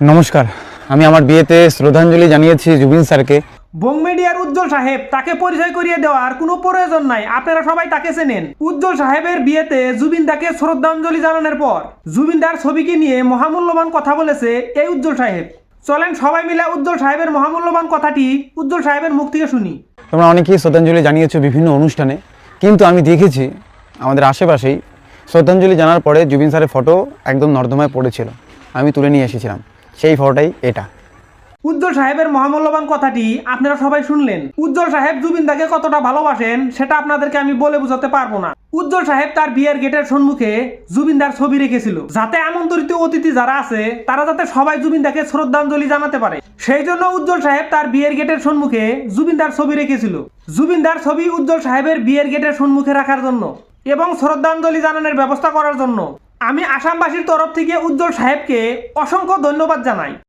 নমস্কার। আমি আমার বিয়েতে শ্রদ্ধাঞ্জলি জানিয়েছি জুবিন স্যারকে। বং মিডিয়ার উজ্জ্বল সাহেব, তাকে পরিচয় করিয়ে দেওয়ার কোনো প্রয়োজন নাই, আপনারা সবাই তাকে চেনেন। উজ্জ্বল সাহেবের বিয়েতে জুবিন দাকে শ্রদ্ধাঞ্জলি জানানোর পর জুবিন দার ছবিকে নিয়ে মহামূল্যবান কথা বলেছে এই উজ্জ্বল সাহেব। চলেন সবাই মিলে উজ্জ্বল সাহেবের মহামূল্যবান কথাটি উজ্জ্বল সাহেবের মুখ থেকে শুনি। তোমরা অনেকেই শ্রদ্ধাঞ্জলি জানিয়েছো বিভিন্ন অনুষ্ঠানে, কিন্তু আমি দেখেছি আমাদের আশেপাশেই শ্রদ্ধাঞ্জলি জানার পরে জুবিন স্যারের ফটো একদম নর্দমায় পড়েছিল। আমি তুলে নিয়ে এসেছিলাম সেই ফটোটাই এটা। উজ্জ্বল সাহেবের মহামূল্যবান কথাটি আপনারা সবাই শুনলেন। উজ্জ্বল সাহেব জুবিন দাকে কতটা ভালোবাসেন সেটা আপনাদেরকে আমি বলে বোঝাতে পারবো না। উজ্জ্বল সাহেব তার বিয়ের গেটের সম্মুখে জুবিন দার ছবি রেখেছিল, যাতে আমন্ত্রিত অতিথি যারা আছে তারা যাতে সবাই জুবিন দাকে শ্রদ্ধাঞ্জলি জানাতে পারে। সেই জন্য উজ্জ্বল সাহেব তার বিয়ের গেটের সম্মুখে জুবিন দার ছবি রেখেছিল। জুবিন দার ছবি উজ্জ্বল সাহেবের বিয়ের গেটের সম্মুখে রাখার জন্য এবং শ্রদ্ধাঞ্জলি জানানোর ব্যবস্থা করার জন্য আমি আসামবাসীর তরফ থেকে উজ্জ্বল সাহেবকে অসংখ্য ধন্যবাদ জানাই।